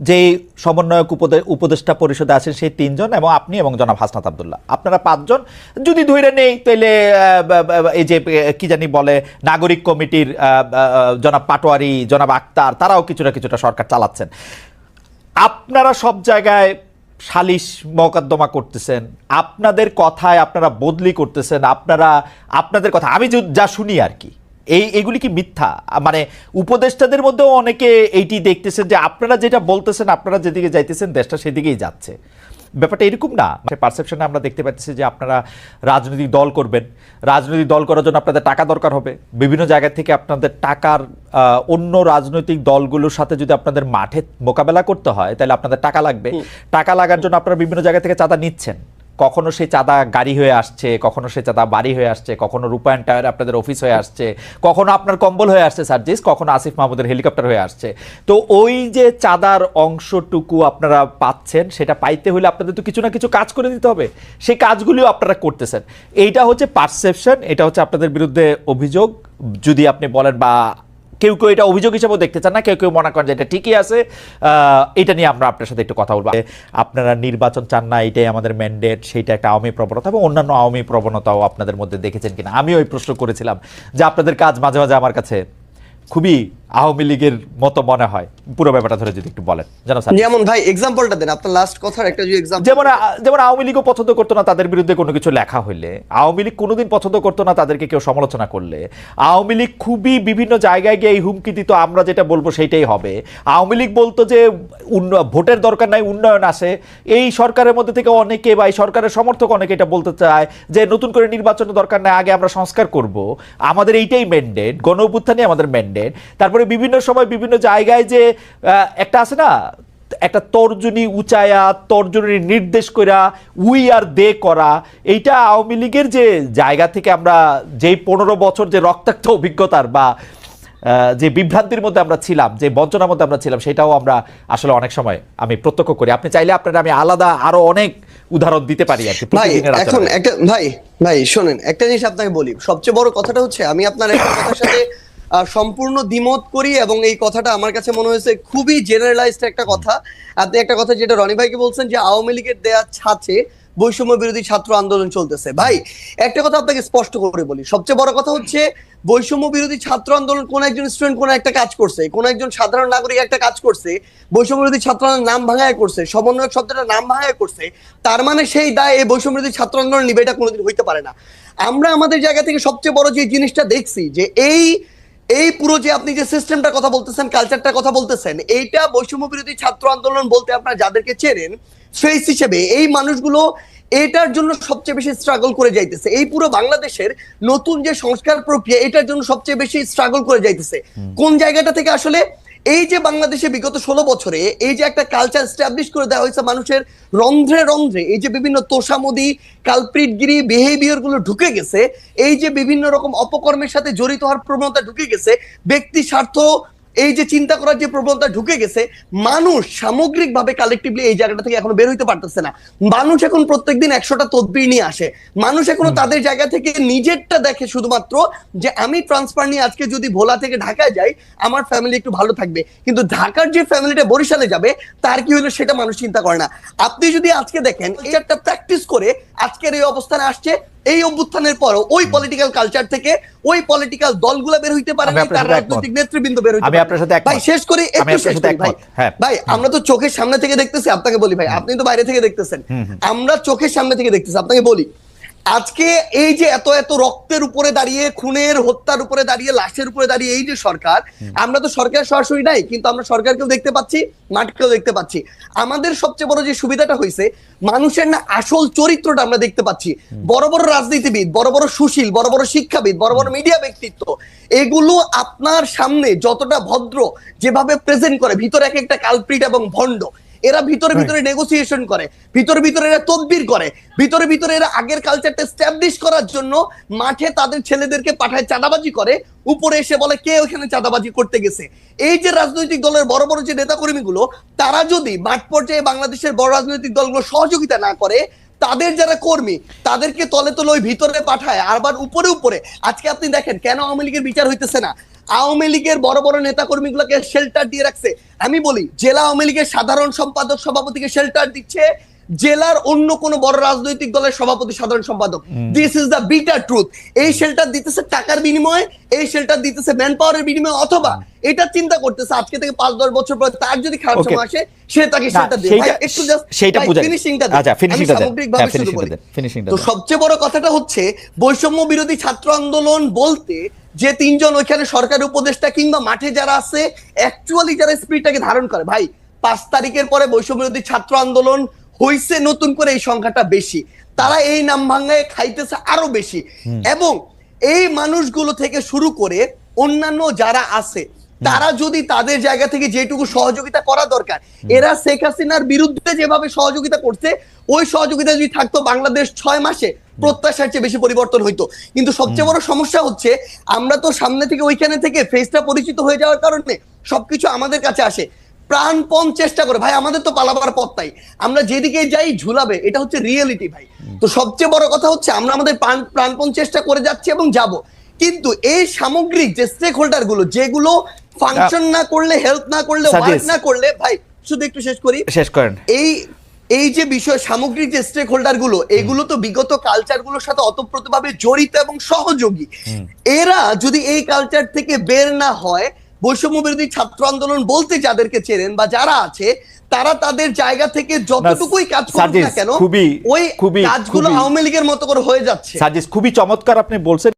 যে সমন্বয়ক উপদেষ্টা পরিষদে আছেন সেই 3 জন এবং আপনি এবং জনাব হাসনাত আব্দুল্লাহ, আপনারা 5 জন যদি ধরে নেই তাহলে এই যে কি জানি বলে নাগরিক কমিটির জনাব পাটোয়ারি, জনাব আক্তার, তারাও কিছুটা সরকার চালাচ্ছেন। আপনারা সব জায়গায় সালিশ মোকদ্দমা করতেছেন, আপনাদের কথায় আপনারা বদলি করতেছেন, আপনাদের কথা আমি যা শুনি আর কি, এইগুলি কি মিথ্যা? মানে উপদেষ্টাদের মধ্যেও অনেকে এইটি দেখতেছেন যে আপনারা যেটা বলতেছেন, আপনারা যেদিকে যাইতেছেন দেশটা সেদিকেই যাচ্ছে। ব্যাপারটা এরকম না। পারসেপশনে আমরা দেখতে পাচ্ছি যে আপনারা রাজনৈতিক দল করবেন, রাজনৈতিক দল করার জন্য আপনাদের টাকা দরকার হবে। বিভিন্ন জায়গা থেকে আপনাদের টাকার অন্য রাজনৈতিক দলগুলোর সাথে যদি আপনাদের মাঠে মোকাবেলা করতে হয় তাহলে আপনাদের টাকা লাগবে। টাকা লাগার জন্য আপনারা বিভিন্ন জায়গা থেকে চাঁদা নিচ্ছেন। কখনো সেই চাঁদা গাড়ি হয়ে আসছে, কখনো সেই চাঁদা বাড়ি হয়ে আসছে, কখনো রূপায়ণ টায়ারে আপনাদের অফিস হয়ে আসছে, কখনো আপনার কম্বল হয়ে আসছে সার্জিস, কখনো আসিফ মাহমুদের হেলিকপ্টার হয়ে আসছে। তো ওই যে চাঁদার অংশটুকু আপনারা পাচ্ছেন, সেটা পাইতে হলে আপনাদের তো কিছু না কিছু কাজ করে দিতে হবে। সেই কাজগুলিও আপনারা করতেছেন। এইটা হচ্ছে পারসেপশন, এটা হচ্ছে আপনাদের বিরুদ্ধে অভিযোগ। যদি আপনি বলেন বা কেউ কেউ এটা অভিযোগ হিসেবেও দেখতে চান না, কেউ কেউ মনে করেন যে এটা ঠিকই আছে, এটা নিয়ে আমরা আপনার সাথে একটু কথা বলবো। আপনারা নির্বাচন চান না, এটাই আমাদের ম্যান্ডেট, সেইটা একটা আওয়ামী প্রবণতা এবং অন্যান্য আওয়ামী প্রবণতাও আপনাদের মধ্যে দেখেছেন কিনা। আমি ওই প্রশ্ন করেছিলাম যে আপনাদের কাজ মাঝে মাঝে আমার কাছে খুবই আওয়ামী লীগের মতো মনে হয়। পুরো ব্যাপারটা ধরে যদি একটু বলেন। যেমন ভাই এক্সাম্পলটা দেন, আপনার লাস্ট কথার একটা যে এক্সাম্পল। যেমন আওয়ামী লীগও পছন্দ করতো না তাদের বিরুদ্ধে কোনো কিছু লেখা হইলে, আওয়ামী লীগ কোনোদিন পছন্দ করতো না তাদেরকে কেউ সমালোচনা করলে, আওয়ামী লীগ খুবই বিভিন্ন জায়গায় গিয়ে এই হুমকি দিত আমরা যেটা বলবো সেইটাই হবে। আওয়ামী লীগ বলতো যে ভোটের দরকার নাই, উন্নয়ন আসে। এই সরকারের মধ্যে থেকে অনেকে বা এই সরকারের সমর্থক অনেকে এটা বলতে চায় যে নতুন করে নির্বাচনের দরকার নাই, আগে আমরা সংস্কার করব, আমাদের এইটাই ম্যান্ডেট, গণ অভ্যুত্থানই আমাদের ম্যান্ডেট। তারপরে বিভিন্ন সময় বিভিন্ন জায়গায় যে একটা আছে না, একটা তর্জনী উচায়া, তর্জনী নির্দেশ করা, উই আর দে করা, এইটা আওয়ামী লীগের যে জায়গা থেকে আমরা যেই 15 বছর যে রক্তাক্ত অভিজ্ঞতার বা যে বিভ্রান্তির মধ্যে আমরা ছিলাম, যে বঞ্চনার মধ্যে আমরা ছিলাম, সেটাও আমরা আসলে অনেক সময় আমি প্রত্যক্ষ করি। আপনি চাইলে আপনারা আমি আলাদা আরো অনেক উদাহরণ দিতে পারি আর কি। এখন একটা ভাই শোনেন, একটা জিনিস আপনাকে বলি, সবচেয়ে বড় কথাটা হচ্ছে আমি আপনার একটা কথার সাথে সম্পূর্ণ দ্বিমত করি এবং এই কথাটা আমার কাছে মনে হয়েছে খুবই জেনারেলাইজড একটা কথা। আপনি একটা কথা যেটা রনি ভাইকে বলছেন যে আওয়ামী লীগের দেয়া ছাঁচে বৈষম্য বিরোধী ছাত্র আন্দোলন চলতেছে। ভাই একটা কথা আপনাকে স্পষ্ট করে বলি, সবচেয়ে বড় কথা হচ্ছে বৈষম্য বিরোধী ছাত্র আন্দোলন কোন একজন স্টুডেন্ট কোন একটা কাজ করছে, কোন একজন সাধারণ নাগরিক একটা কাজ করছে, বৈষম্য বিরোধী ছাত্র আন্দোলন নাম ভাঙায় করছে, সমন্বয়ক শব্দটা নাম ভাঙায় করছে, তার মানে সেই দায় এই বৈষম্য বিরোধী ছাত্র আন্দোলন নিবে, এটা কোনোদিন হইতে পারে না। আমরা আমাদের জায়গা থেকে সবচেয়ে বড় যে জিনিসটা দেখছি যে এই পুরো যে আপনি যে সিস্টেমটার কথা বলতেছেন, কালচারটার কথা বলতেছেন, এইটা বৈষম্য বিরোধী ছাত্র আন্দোলন বলতে আপনারা যাদেরকে চেনেন ফেস হিসেবে এই মানুষগুলো এটার জন্য সবচেয়ে বেশি স্ট্রাগল করে যাইতেছে। এই পুরো বাংলাদেশের নতুন যে সংস্কার প্রক্রিয়া, এটার জন্য সবচেয়ে বেশি স্ট্রাগল করে যাইতেছে। কোন জায়গাটা থেকে আসলে এই যে বাংলাদেশে বিগত 16 বছরে এই যে একটা কালচার এস্টাবলিশ করে দেওয়া হয়েছে, মানুষের রন্ধ্রে রন্ধ্রে এই যে বিভিন্ন তোষামোদি, কালপ্রিটগিরি বিহেভিয়ার গুলো ঢুকে গেছে, এই যে বিভিন্ন রকম অপকর্মের সাথে জড়িত হওয়ার প্রবণতা ঢুকে গেছে, ব্যক্তি স্বার্থ এই যে চিন্তা করার যে প্রবণতা ঢুকে গেছে, মানুষ সামগ্রিকভাবে কালেকটিভলি এই জায়গাটা থেকে এখনো বের হইতে পারতেছে না। মানুষ এখন প্রত্যেকদিন 100টা তদবির নিয়ে আসে, মানুষ এখনো তাদের জায়গা থেকে নিজেরটা দেখে শুধুমাত্র যে আমি ট্রান্সফার নিয়ে আজকে যদি ভোলা থেকে ঢাকায় যাই আমার ফ্যামিলি একটু ভালো থাকবে, কিন্তু ঢাকার যে ফ্যামিলিটা বরিশালে যাবে তার কি হলো সেটা মানুষ চিন্তা করে না। আপনি যদি আজকে দেখেন এই একটা প্র্যাকটিস করে আজকের এই অবস্থানে আসছে, এই অভ্যুত্থানের পরও ওই পলিটিক্যাল কালচার থেকে ওই পলিটিক্যাল দলগুলো বের হইতে পারে না, তার রাজনৈতিক নেতৃবৃন্দ বের হইতে পারে না। ভাই শেষ করি, একটু শেষ করি ভাই। ভাই আমরা তো চোখের সামনে থেকে দেখতেছি, আপনাকে বলি ভাই, আপনি তো বাইরে থেকে দেখতেছেন, আমরা চোখের সামনে থেকে দেখতেছি। আপনাকে বলি আজকে এই যে এত এত রক্তের উপরে দাঁড়িয়ে, খুনের হত্যার উপরে দাঁড়িয়ে, লাশের উপরে দাঁড়িয়ে এই যে সরকার, আমরা তো সরকার সরাসরি নাই, কিন্তু আমরা সরকারকেও দেখতে পাচ্ছি, মাঠকেও দেখতে পাচ্ছি। আমাদের সবচেয়ে বড় যে সুবিধাটা হয়েছে, মানুষের না আসল চরিত্রটা আমরা দেখতে পাচ্ছি। বড় বড় রাজনীতিবিদ, বড় বড় সুশীল, বড় বড় শিক্ষাবিদ, বড় বড় মিডিয়া ব্যক্তিত্ব, এগুলো আপনার সামনে যতটা ভদ্র যেভাবে প্রেজেন্ট করে, ভিতরে এক একটা কালপ্রিট এবং ভণ্ড। এরা ভিতরে ভিতরে নেগোসিয়েশন করে, ভিতরে ভিতরে এরা তদবির করে, ভিতরে ভিতরে এরা আগের কালচারটা এস্টাবলিশ করার জন্য মাঠে তাদের ছেলেদেরকে পাঠায় চাঁদাবাজি করে, উপরে এসে বলে কে ওখানে চাঁদাবাজি করতে গেছে। এই যে রাজনৈতিক দলের বড় বড় যে নেতাকর্মীগুলো, তারা যদি মাঠ পর্যায়ে বাংলাদেশের বড় রাজনৈতিক দলগুলো সহযোগিতা না করে, তাদের যারা কর্মী তাদেরকে তলে তলে ওই ভিতরে পাঠায়, আবার উপরে উপরে আজকে আপনি দেখেন কেন আওয়ামী লীগের বিচার হইতেছে না। আওয়ামী লীগের বড় বড় নেতা কর্মীগুলোকে শেল্টার দিয়ে রাখছে। আমি বলি জেলা আওয়ামী লীগের সাধারণ সম্পাদক সভাপতিকে শেল্টার দিচ্ছে জেলার অন্য কোন বড় রাজনৈতিক দলের সভাপতি সাধারণ সম্পাদক। This is the bitter truth. এই শেল্টার দিতেছে টাকার বিনিময়ে, এই শেল্টার দিতেছে ম্যান পাওয়ারের বিনিময়ে, অথবা এটা চিন্তা করতেছে আজকে থেকে 5-10 বছর পরে তার যদি খারাপ সময় আসে সে তাকে শেল্টার দেবে। ভাই একটু জাস্ট সেইটা বুঝাই। ফিনিশিংটা আচ্ছা, ফিনিশিংটা দেন। সামগ্রিকভাবে হ্যাঁ, শুরু ফিনিশিংটা করি। দেন, ফিনিশিংটা তো দেন। সবচেয়ে বড় কথাটা হচ্ছে বৈষম্য বিরোধী ছাত্র আন্দোলন বলতে যে তিনজন ওইখানে সরকারি উপদেষ্টা কিংবা মাঠে যারা আছে অ্যাকচুয়ালি যারা স্পিরিটটাকে ধারণ করে, ভাই 5 তারিখের পরে বৈষম্য বিরোধী ছাত্র আন্দোলন হইছে নতুন করে এই সংখ্যাটা বেশি, তারা এই নাম ভাঙ্গায় খাইতেছে আরো বেশি। এবং এই মানুষগুলো থেকে শুরু করে অন্যান্য যারা আছে তারা যদি তাদের জায়গা থেকে যেটুকু সহযোগিতা করা দরকার, এরা শেখ হাসিনার বিরুদ্ধে যেভাবে সহযোগিতা করছে ওই সহযোগিতা যদি থাকতো বাংলাদেশ 6 মাসে প্রত্যাশার চেয়ে বেশি পরিবর্তন হইতো। কিন্তু সবচেয়ে বড় সমস্যা হচ্ছে আমরা তো সামনে থেকে ওইখানে থেকে ফেসটা পরিচিত হয়ে যাওয়ার কারণে সবকিছু আমাদের কাছে আসে, প্রাণপণ চেষ্টা করে। ভাই আমাদের তো পালাবার পথ নাই, আমরা যেদিকে যাই ঝুলাবে, এটা হচ্ছে রিয়েলিটি ভাই। তো সবচেয়ে বড় কথা হচ্ছে আমরা আমাদের প্রাণপণ চেষ্টা করে যাচ্ছি এবং যাব, কিন্তু এই সামগ্রিক যে স্টেক হোল্ডার গুলো যেগুলো ফাংশন না করলে, হেল্প না করলে, ওয়ার্ক না করলে, ভাই শুধু একটু শেষ করি, শেষ করেন। এই যে বিষয় সামগ্রিক যে স্টেক হোল্ডার গুলো এগুলো তো বিগত কালচার গুলোর সাথে অতপ্রতভাবে জড়িত এবং সহযোগী। এরা যদি এই কালচার থেকে বের না হয়, বৈষম্য বিরোধী ছাত্র আন্দোলন বলতে যাদেরকে চেনেন বা যারা আছে তারা তাদের জায়গা থেকে যতটুকুই কাজ করুক না কেন ওই কাজগুলো আওয়ামী লীগের মতো করে হয়ে যাচ্ছে। সাজিস খুবই চমৎকার আপনি বলছেন।